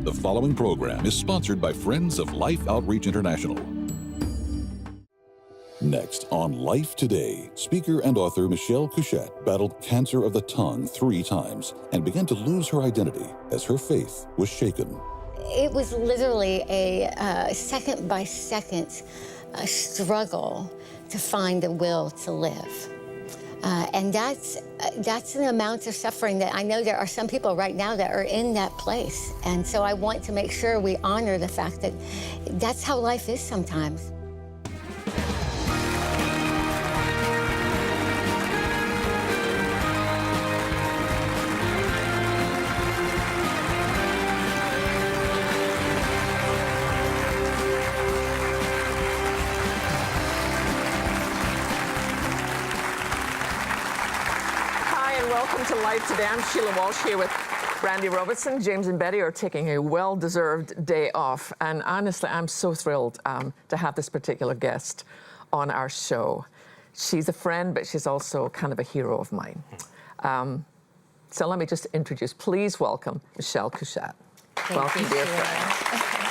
The following program is sponsored by Friends of Life Outreach International. Next on Life Today, speaker and author Michele Cushatt battled cancer of the tongue 3 times and began to lose her identity as her faith was shaken. It was literally a second-by-second struggle to find the will to live. And that's an amount of suffering that I know there are some people right now that are in that place. And so I want to make sure we honor the fact that that's how life is sometimes. Welcome to Life Today. I'm Sheila Walsh here with Randy Robison. James and Betty are taking a well-deserved day off. And honestly, I'm so thrilled to have this particular guest on our show. She's a friend, but she's also kind of a hero of mine. So let me just introduce, please welcome Michele Cushatt. Welcome, dear friend.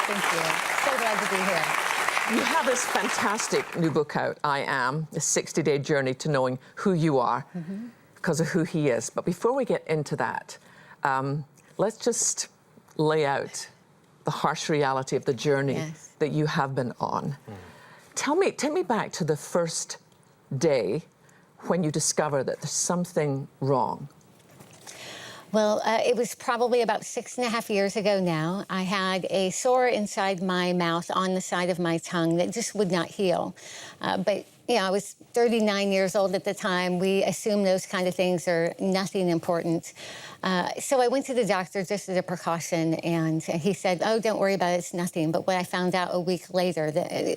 Thank you. So glad to be here. You have this fantastic new book out, I Am, a 60-day journey to knowing who you are. Because of who he is. But before we get into that, let's just lay out the harsh reality of the journey that you have been on. Take me back to the first day when you discovered that there's something wrong. Well, it was probably about 6.5 years ago now. I had a sore inside my mouth on the side of my tongue that just would not heal. But you know, I was 39 years old at the time. We assume those kind of things are nothing important. So I went to the doctor just as a precaution, and he said, oh, don't worry about it, it's nothing. But what I found out a week later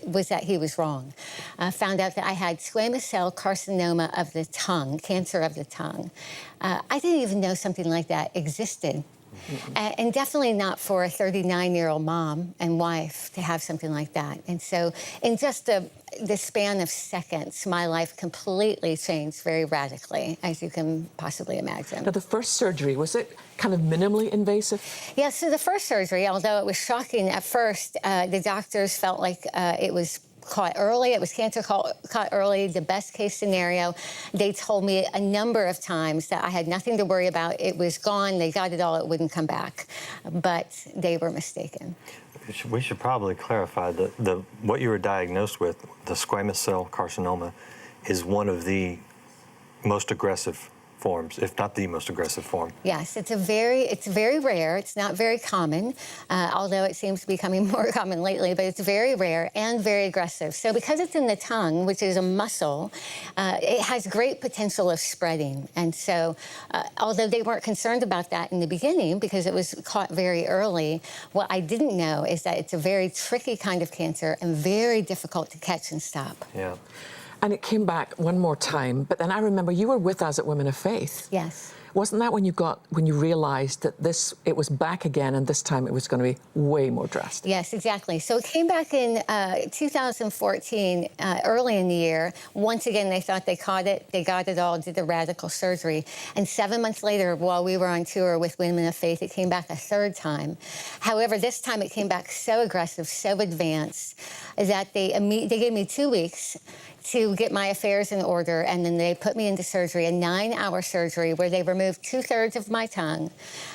was that he was wrong. I found out that I had squamous cell carcinoma of the tongue, cancer of the tongue. I didn't even know something like that existed. And definitely not for a 39-year-old mom and wife to have something like that. And so in just the span of seconds, my life completely changed very radically, as you can possibly imagine. Now, the first surgery, was it kind of minimally invasive? Yeah, so the first surgery, although it was shocking at first, the doctors felt like it was caught early. It was cancer caught early, the best case scenario. They told me a number of times that I had nothing to worry about. It was gone. They got it all. It wouldn't come back. But they were mistaken. We should probably clarify that what you were diagnosed with, the squamous cell carcinoma, is one of the most aggressive forms, if not the most aggressive form. Yes, it's very rare. It's not very common, although it seems to be becoming more common lately, but it's very rare and very aggressive. So because it's in the tongue, which is a muscle, it has great potential of spreading. And so although they weren't concerned about that in the beginning because it was caught very early, what I didn't know is that it's a very tricky kind of cancer and very difficult to catch and stop. Yeah. And it came back one more time, but then I remember you were with us at Women of Faith. Yes. Wasn't that when you realized that it was back again, and this time it was going to be way more drastic? Yes, exactly. So it came back in 2014, early in the year. Once again, they thought they caught it. They got it all, did the radical surgery. And 7 months later, while we were on tour with Women of Faith, it came back a third time. However, this time it came back so aggressive, so advanced, that they gave me 2 weeks to get my affairs in order, and then they put me into surgery, a 9-hour surgery where they removed 2/3 of my tongue.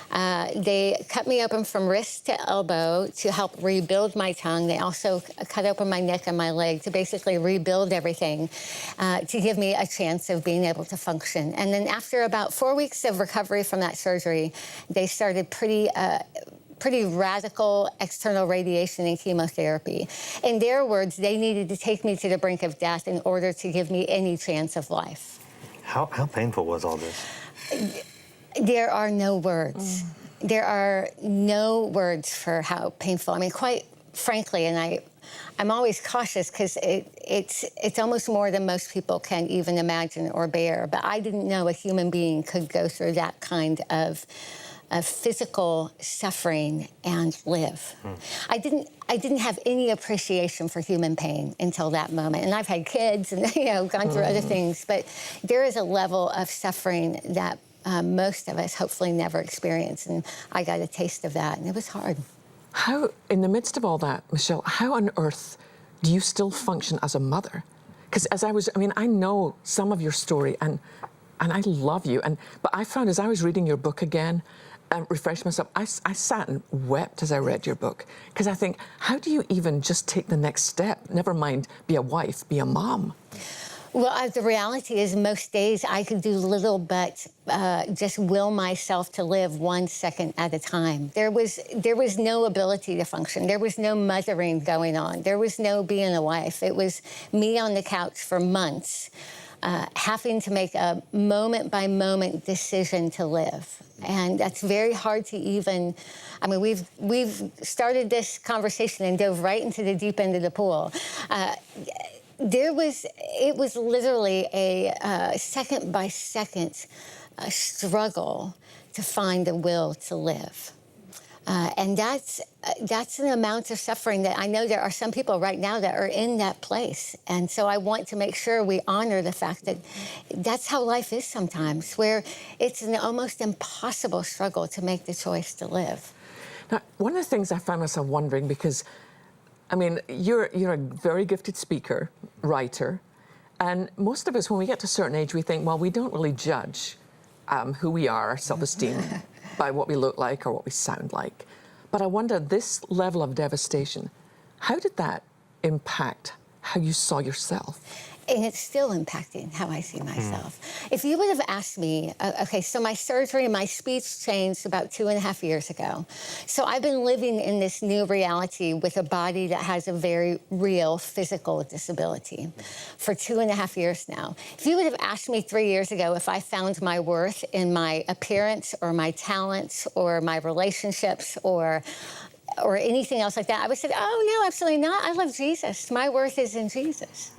They cut me open from wrist to elbow to help rebuild my tongue. They also cut open my neck and my leg to basically rebuild everything, to give me a chance of being able to function. And then after about 4 weeks of recovery from that surgery, they started pretty radical external radiation and chemotherapy. In their words, they needed to take me to the brink of death in order to give me any chance of life. How painful was all this? There are no words. There are no words for how painful. I mean, quite frankly, and I'm always cautious because it's almost more than most people can even imagine or bear. But I didn't know a human being could go through that kind of physical suffering and live. I didn't have any appreciation for human pain until that moment. And I've had kids and gone through other things, but there is a level of suffering that most of us hopefully never experience. And I got a taste of that, and it was hard. how, in the midst of all that, Michele, how on earth do you still function as a mother? Because I know some of your story, and I love you. But I found as I was reading your book again, and refreshed myself, I sat and wept as I read your book. Because I think, how do you even just take the next step? Never mind be a wife, be a mom. Well, the reality is most days I could do little but just will myself to live 1 second at a time. There was no ability to function. There was no mothering going on. There was no being a wife. It was me on the couch for months, having to make a moment-by-moment decision to live. And that's very hard to even, we've started this conversation and dove right into the deep end of the pool. It was literally a second-by-second struggle to find the will to live. And that's an amount of suffering that I know there are some people right now that are in that place. And so I want to make sure we honor the fact that that's how life is sometimes, where it's an almost impossible struggle to make the choice to live. Now, one of the things I find myself wondering, because you're a very gifted speaker, writer, and most of us, when we get to a certain age, we think, well, we don't really judge who we are, our self-esteem, by what we look like or what we sound like. But I wonder, this level of devastation, how did that impact how you saw yourself? And it's still impacting how I see myself. If you would have asked me, okay, so my surgery, my speech changed about 2.5 years ago. So I've been living in this new reality with a body that has a very real physical disability for 2.5 years now. If you would have asked me 3 years ago if I found my worth in my appearance or my talents or my relationships or anything else like that, I would say, oh, no, absolutely not. I love Jesus. My worth is in Jesus.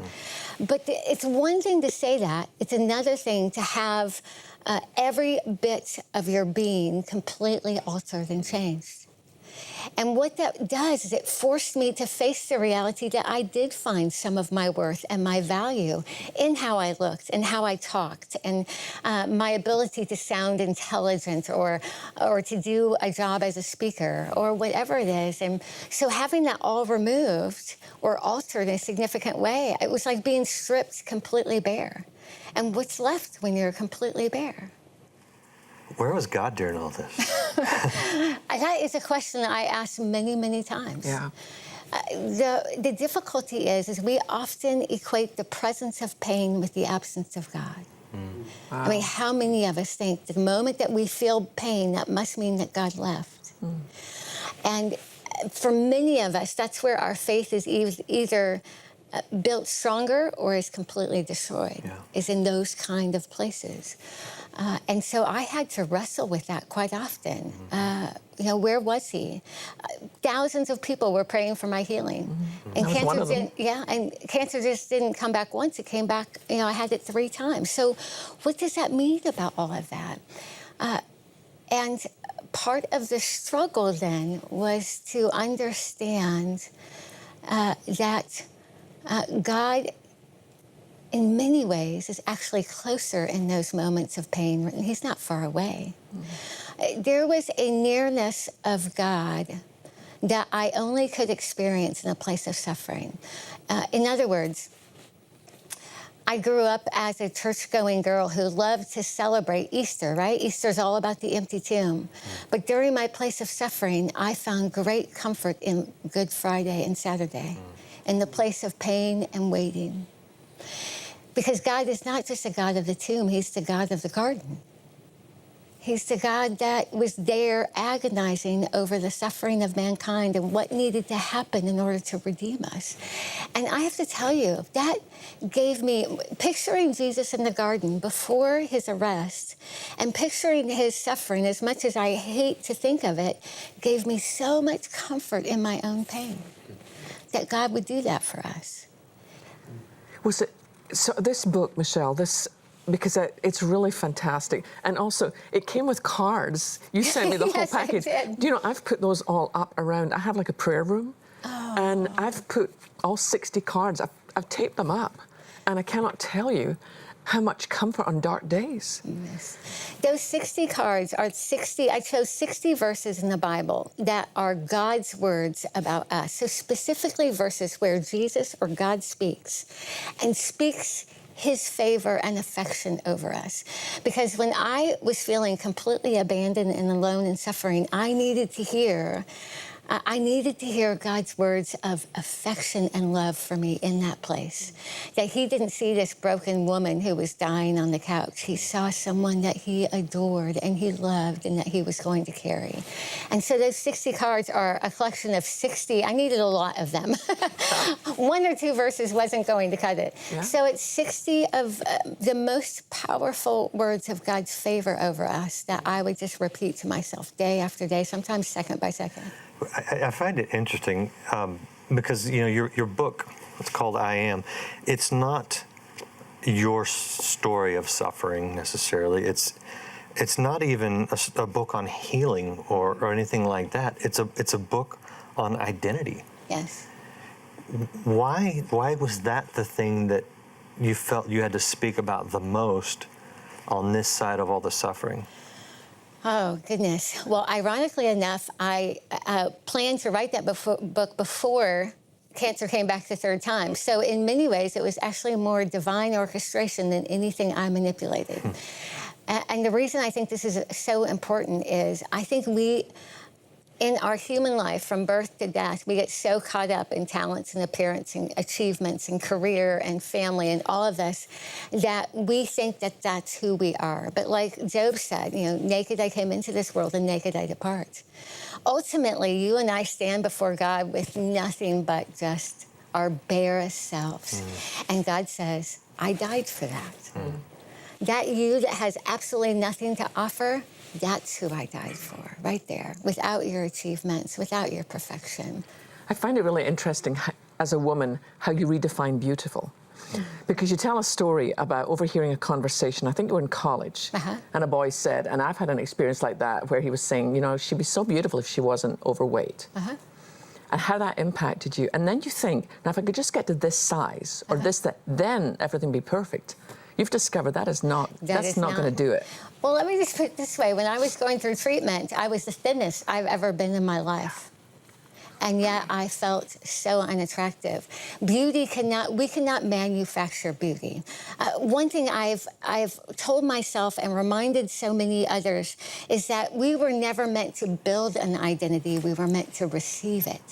But it's one thing to say that. It's another thing to have every bit of your being completely altered and changed. And what that does is it forced me to face the reality that I did find some of my worth and my value in how I looked and how I talked and my ability to sound intelligent or to do a job as a speaker or whatever it is. And so having that all removed or altered in a significant way, it was like being stripped completely bare. And what's left when you're completely bare? Where was God during all this? That is a question that I ask many, many times. Yeah. The difficulty is we often equate the presence of pain with the absence of God. Wow. How many of us think the moment that we feel pain, that must mean that God left? And for many of us, that's where our faith is either built stronger or is completely destroyed, is in those kind of places. And so I had to wrestle with that quite often. Where was he? Thousands of people were praying for my healing. And cancer just didn't come back once. It came back, I had it 3 times. So what does that mean about all of that? And part of the struggle then was to understand that God, in many ways, is actually closer in those moments of pain. He's not far away. There was a nearness of God that I only could experience in a place of suffering. In other words, I grew up as a church-going girl who loved to celebrate Easter, right? Easter's all about the empty tomb. But during my place of suffering, I found great comfort in Good Friday and Saturday, in the place of pain and waiting. Because God is not just a God of the tomb, he's the God of the garden. He's the God that was there agonizing over the suffering of mankind and what needed to happen in order to redeem us. And I have to tell you, that gave me, picturing Jesus in the garden before his arrest and picturing his suffering, as much as I hate to think of it, gave me so much comfort in my own pain that God would do that for us. Was it, so this book, Michele, because it's really fantastic. And also, it came with cards. You sent me the whole package. I did. Do you know, I've put those all up around. I have like a prayer room. And I've put all 60 cards. I've taped them up. And I cannot tell you how much comfort on dark days. Yes. Those 60 cards are 60, I chose 60 verses in the Bible that are God's words about us. So specifically verses where Jesus or God speaks and speaks his favor and affection over us. Because when I was feeling completely abandoned and alone and suffering, I needed to hear God's words of affection and love for me in that place. That he didn't see this broken woman who was dying on the couch. He saw someone that he adored and he loved and that he was going to carry. And so those 60 cards are a collection of 60. I needed a lot of them. One or two verses wasn't going to cut it. Yeah. So it's 60 of the most powerful words of God's favor over us that I would just repeat to myself day after day, sometimes second by second. I find it interesting because, you know, your book, it's called I Am. It's not your story of suffering necessarily. It's not even a book on healing or anything like that. It's a book on identity. Yes. Why was that the thing that you felt you had to speak about the most on this side of all the suffering? Oh, goodness. Well, ironically enough, I planned to write that book before cancer came back the third time. So in many ways, it was actually more divine orchestration than anything I manipulated. And the reason I think this is so important is I think in our human life, from birth to death, we get so caught up in talents and appearance and achievements and career and family and all of this that we think that that's who we are. But like Job said, you know, naked I came into this world and naked I depart. Ultimately, you and I stand before God with nothing but just our barest selves. And God says, I died for that. That you that has absolutely nothing to offer, that's who I died for, right there, without your achievements, without your perfection. I find it really interesting, as a woman, how you redefine beautiful. Because you tell a story about overhearing a conversation, I think you were in college, and a boy said, and I've had an experience like that, where he was saying, you know, she'd be so beautiful if she wasn't overweight. And how that impacted you. And then you think, now if I could just get to this size, or this, that, then everything be perfect. You've discovered that's not going to do it. Well, let me just put it this way. When I was going through treatment, I was the thinnest I've ever been in my life. And yet I felt so unattractive. We cannot manufacture beauty. One thing I've told myself and reminded so many others is that we were never meant to build an identity. We were meant to receive it.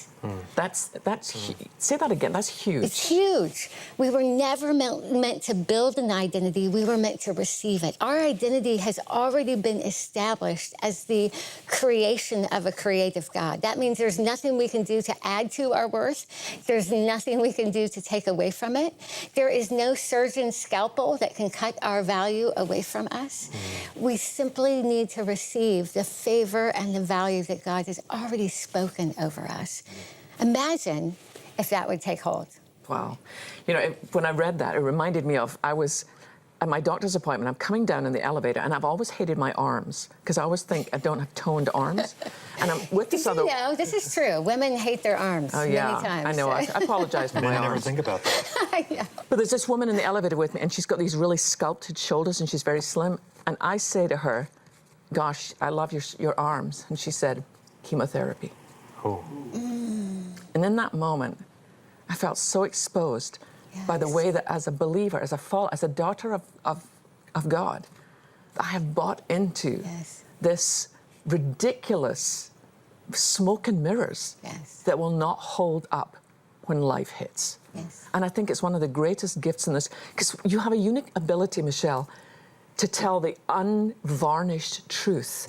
Say that again, that's huge. It's huge. We were never meant to build an identity. We were meant to receive it. Our identity has already been established as the creation of a creative God. That means there's nothing we can do to add to our worth. There's nothing we can do to take away from it. There is no surgeon's scalpel that can cut our value away from us. We simply need to receive the favor and the value that God has already spoken over us. Imagine if that would take hold. Wow. You know, when I read that, it reminded me of, I was at my doctor's appointment. I'm coming down in the elevator, and I've always hated my arms, because I always think I don't have toned arms. And I'm with this other... You know, this is true. Women hate their arms many times. I know. I apologize for my arms. I never think about that. I know. But there's this woman in the elevator with me, and she's got these really sculpted shoulders, and she's very slim. And I say to her, gosh, I love your arms. And she said, chemotherapy. Oh. And in that moment, I felt so exposed by the way that, as a believer, as a daughter of God, I have bought into this ridiculous smoke and mirrors that will not hold up when life hits. And I think it's one of the greatest gifts in this, because you have a unique ability, Michele, to tell the unvarnished truth,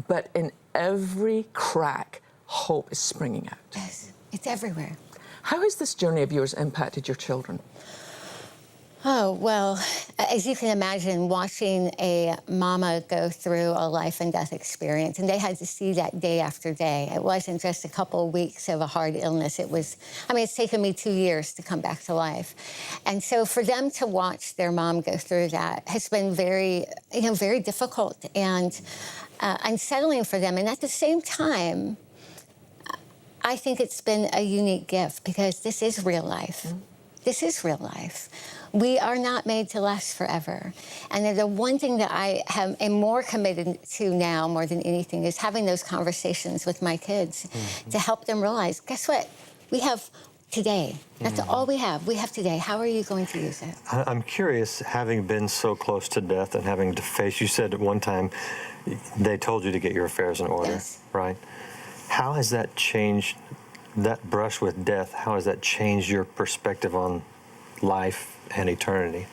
but in every crack, hope is springing out. Yes, it's everywhere. How has this journey of yours impacted your children? Oh, well, as you can imagine, watching a mama go through a life and death experience, and they had to see that day after day. It wasn't just a couple of weeks of a hard illness. It was, I mean, it's taken me 2 years to come back to life. And so for them to watch their mom go through that has been very, very difficult and unsettling for them. And at the same time, I think it's been a unique gift, because this is real life. This is real life. We are not made to last forever. And the one thing that I am more committed to now, more than anything, is having those conversations with my kids to help them realize, guess what? We have today. That's all we have. We have today. How are you going to use it? I'm curious, having been so close to death and having to face, you said at one time they told you to get your affairs in order, Yes. right? How has that changed, that brush with death, how has that changed your perspective on life and eternity?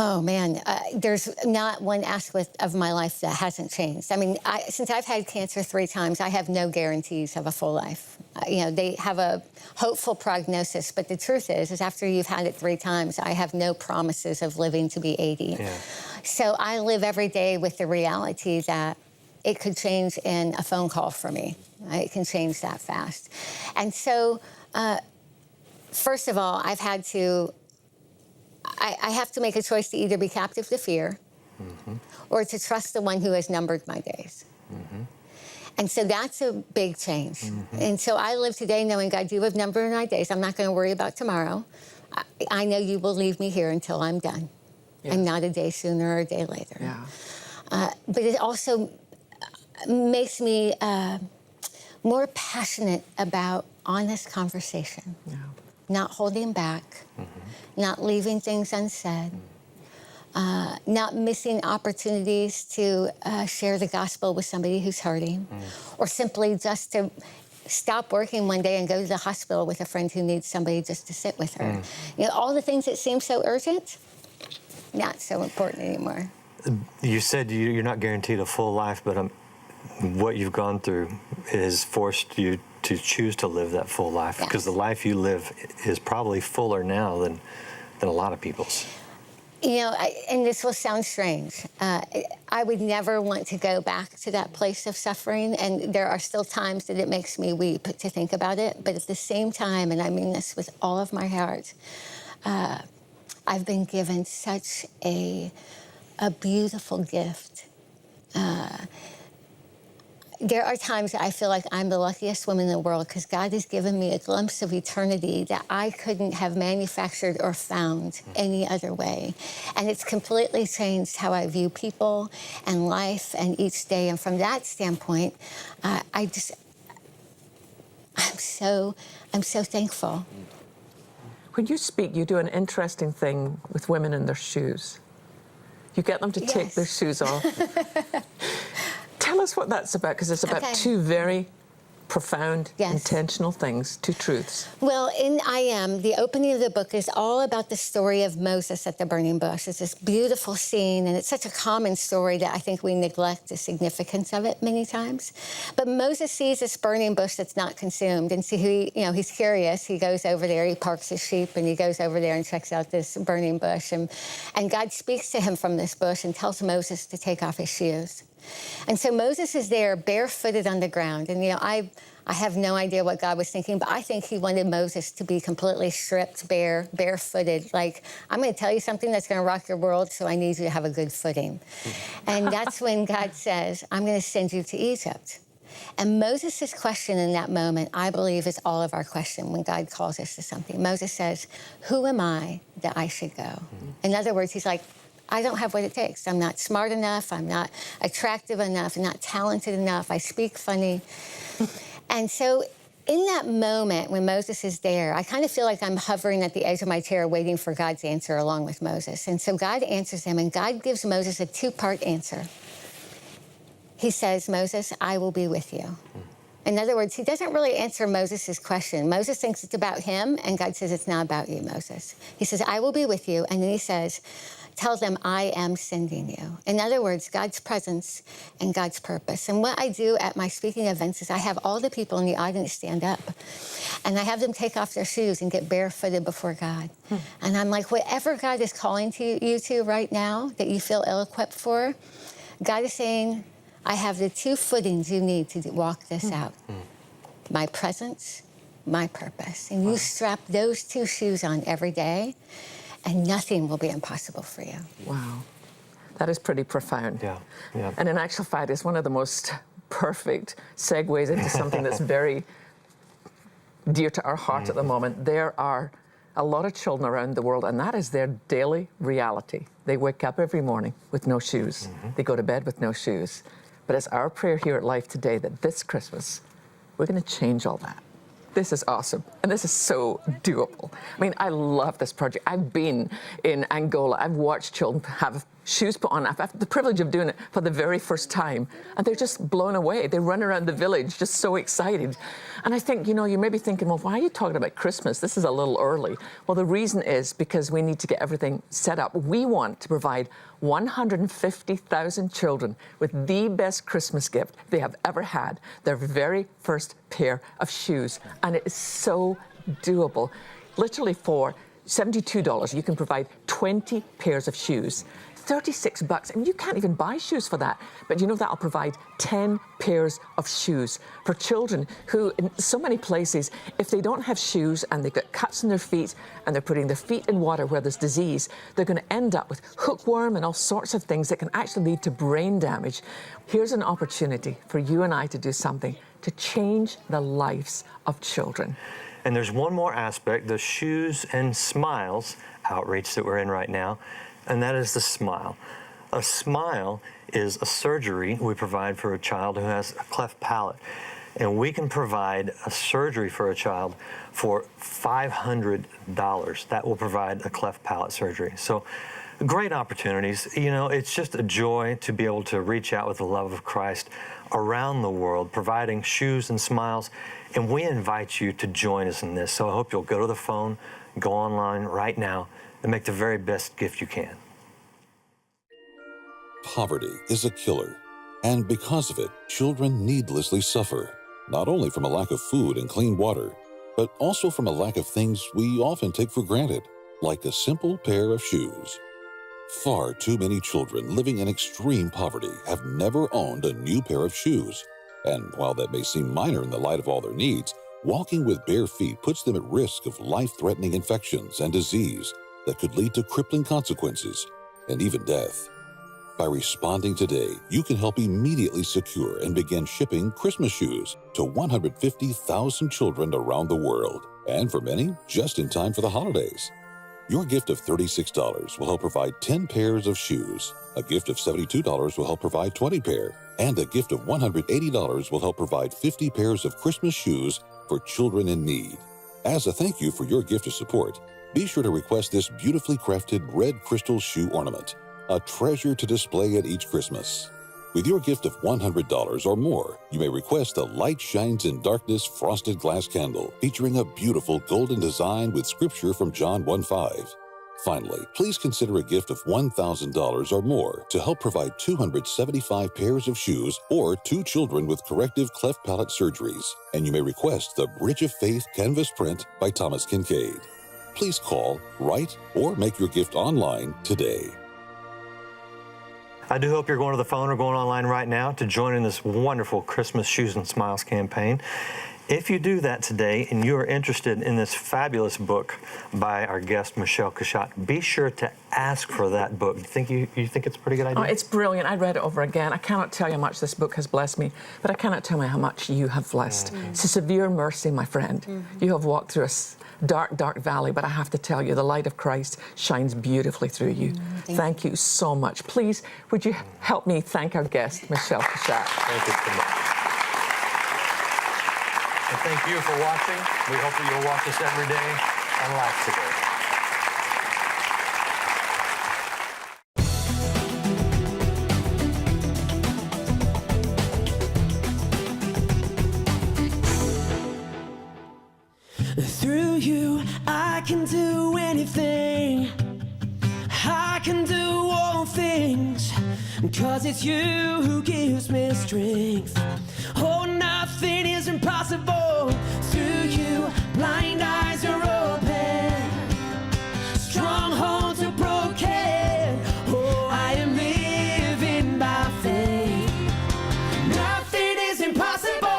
Oh, man, there's not one aspect of my life that hasn't changed. I mean, since I've had cancer 3 times, I have no guarantees of a full life. They have a hopeful prognosis, but the truth is after you've had it 3 times, I have no promises of living to be 80. Yeah. So I live every day with the reality that it could change in a phone call for me. It can change that fast. And so, first of all, I've had to I have to make a choice to either be captive to fear or to trust the one who has numbered my days. And so that's a big change. And so I live today knowing, God, you have numbered my days. I'm not going to worry about tomorrow. I know you will leave me here until I'm done, and not a day sooner or a day later. Yeah. But it also makes me more passionate about honest conversation. Yeah. Not holding back, not leaving things unsaid, not missing opportunities to share the gospel with somebody who's hurting, or simply just to stop working one day and go to the hospital with a friend who needs somebody just to sit with her. All the things that seem so urgent, not so important anymore. You said you're not guaranteed a full life, but what you've gone through has forced you to choose to live that full life, because the life you live is probably fuller now than a lot of people's. And this will sound strange. I would never want to go back to that place of suffering, and there are still times that it makes me weep to think about it. But at the same time, and I mean this with all of my heart, I've been given such a beautiful gift. There are times I feel like I'm the luckiest woman in the world because God has given me a glimpse of eternity that I couldn't have manufactured or found any other way. And it's completely changed how I view people and life and each day. And from that standpoint, I'm so thankful. When you speak, you do an interesting thing with women in their shoes. You get them to take their shoes off. Tell us what that's about, because it's about 2 very profound, intentional things, 2 truths. Well, in I Am, the opening of the book is all about the story of Moses at the burning bush. It's this beautiful scene, and it's such a common story that I think we neglect the significance of it many times. But Moses sees this burning bush that's not consumed, and so he's curious. He goes over there, he parks his sheep, and he goes over there and checks out this burning bush. And God speaks to him from this bush and tells Moses to take off his shoes. And so Moses is there barefooted on the ground. And, I have no idea what God was thinking, but I think he wanted Moses to be completely stripped bare, barefooted. Like, I'm going to tell you something that's going to rock your world, so I need you to have a good footing. And that's when God says, I'm going to send you to Egypt. And Moses' question in that moment, I believe, is all of our question when God calls us to something. Moses says, who am I that I should go? In other words, he's like, I don't have what it takes. I'm not smart enough. I'm not attractive enough. I'm not talented enough. I speak funny. And so in that moment when Moses is there, I kind of feel like I'm hovering at the edge of my chair waiting for God's answer along with Moses. And so God answers him, and God gives Moses a 2-part answer. He says, Moses, I will be with you. In other words, he doesn't really answer Moses' question. Moses thinks it's about him, and God says, it's not about you, Moses. He says, I will be with you. And then he says, tell them I am sending you. In other words, God's presence and God's purpose. And what I do at my speaking events is I have all the people in the audience stand up, and I have them take off their shoes and get barefooted before God. And I'm like, whatever God is calling you to right now that you feel ill-equipped for, God is saying, I have the 2 footings you need to walk this out. My presence, my purpose. And you strap those 2 shoes on every day, and nothing will be impossible for you. Wow. That is pretty profound. Yeah. And in actual fact, it's one of the most perfect segues into something that's very dear to our heart at the moment. There are a lot of children around the world, and that is their daily reality. They wake up every morning with no shoes. They go to bed with no shoes. But it's our prayer here at Life Today that this Christmas, we're going to change all that. This is awesome, and this is so doable. I mean, I love this project. I've been in Angola. I've watched children have shoes put on. I've had the privilege of doing it for the very first time, and they're just blown away. They run around the village just so excited. And I think, you know, you may be thinking, well, why are you talking about Christmas? This is a little early. Well, the reason is because we need to get everything set up. We want to provide 150,000 children with the best Christmas gift they have ever had, their very first pair of shoes. And it is so doable. Literally for $72, you can provide 20 pairs of shoes. $36. I mean, you can't even buy shoes for that. But you know, that'll provide 10 pairs of shoes for children who, in so many places, if they don't have shoes and they've got cuts in their feet and they're putting their feet in water where there's disease, they're going to end up with hookworm and all sorts of things that can actually lead to brain damage. Here's an opportunity for you and I to do something to change the lives of children. And there's one more aspect, the Shoes and Smiles outreach that we're in right now, and that is the smile. A smile is a surgery we provide for a child who has a cleft palate. And we can provide a surgery for a child for $500. That will provide a cleft palate surgery. So great opportunities. You know, it's just a joy to be able to reach out with the love of Christ around the world, providing shoes and smiles. And we invite you to join us in this. So I hope you'll go to the phone, go online right now, and make the very best gift you can. Poverty is a killer, and because of it, children needlessly suffer, not only from a lack of food and clean water, but also from a lack of things we often take for granted, like a simple pair of shoes. Far too many children living in extreme poverty have never owned a new pair of shoes, and while that may seem minor in the light of all their needs, walking with bare feet puts them at risk of life-threatening infections and disease that could lead to crippling consequences and even death. By responding today, you can help immediately secure and begin shipping Christmas shoes to 150,000 children around the world, and for many, just in time for the holidays. Your gift of $36 will help provide 10 pairs of shoes. A gift of $72 will help provide 20 pair, and a gift of $180 will help provide 50 pairs of Christmas shoes for children in need. As a thank you for your gift of support, be sure to request this beautifully crafted red crystal shoe ornament, a treasure to display at each Christmas. With your gift of $100 or more, you may request a Light Shines in Darkness frosted glass candle featuring a beautiful golden design with scripture from John 1:5. Finally, please consider a gift of $1,000 or more to help provide 275 pairs of shoes or 2 children with corrective cleft palate surgeries. And you may request the Bridge of Faith canvas print by Thomas Kincaid. Please call, write, or make your gift online today. I do hope you're going to the phone or going online right now to join in this wonderful Christmas Shoes and Smiles campaign. If you do that today and you are interested in this fabulous book by our guest, Michele Cushatt, be sure to ask for that book. You think it's a pretty good idea? Oh, it's brilliant. I read it over again. I cannot tell you how much this book has blessed me, but I cannot tell you how much you have blessed. It's a severe mercy, my friend. You have walked through a dark, dark valley, but I have to tell you, the light of Christ shines beautifully through you. Thank you so much. Please, would you help me thank our guest, Michele Cushatt? Thank you so much. And thank you for watching. We hope that you'll watch us every day on Life Today. Through you, I can do anything. I can do all things, 'cause it's you who gives me strength. Oh, nothing is impossible. Through you, blind eyes are open, strongholds are broken. Oh, I am living by faith. Nothing is impossible.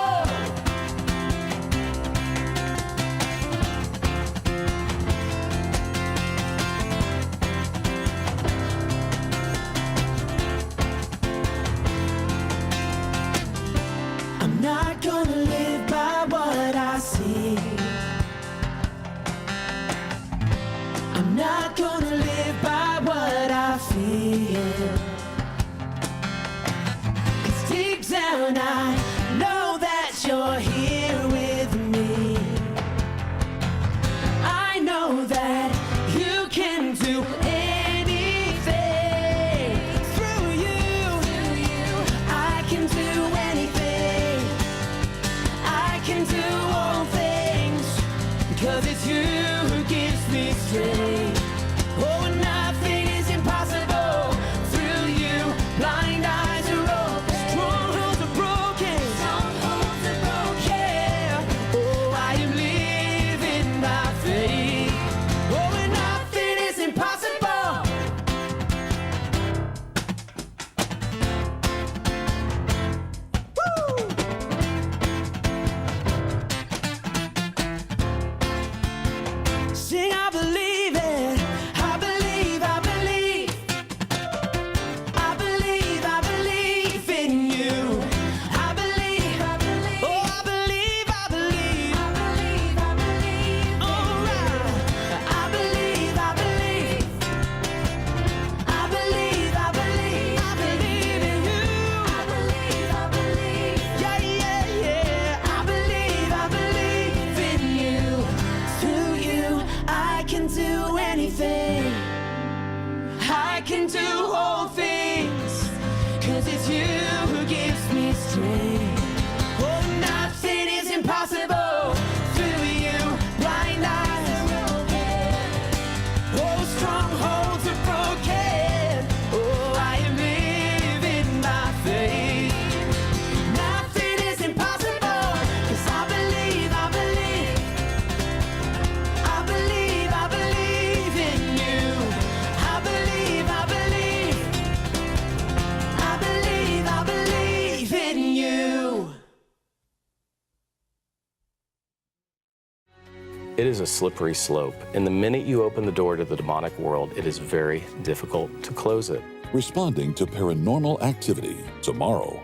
It is a slippery slope, and the minute you open the door to the demonic world, it is very difficult to close it. Responding to paranormal activity tomorrow.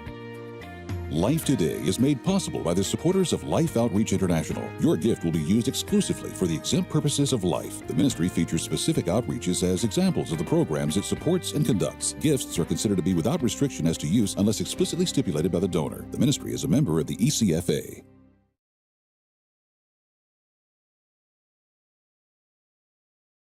Life Today is made possible by the supporters of Life Outreach International. Your gift will be used exclusively for the exempt purposes of life. The ministry features specific outreaches as examples of the programs it supports and conducts. Gifts are considered to be without restriction as to use unless explicitly stipulated by the donor. The ministry is a member of the ECFA.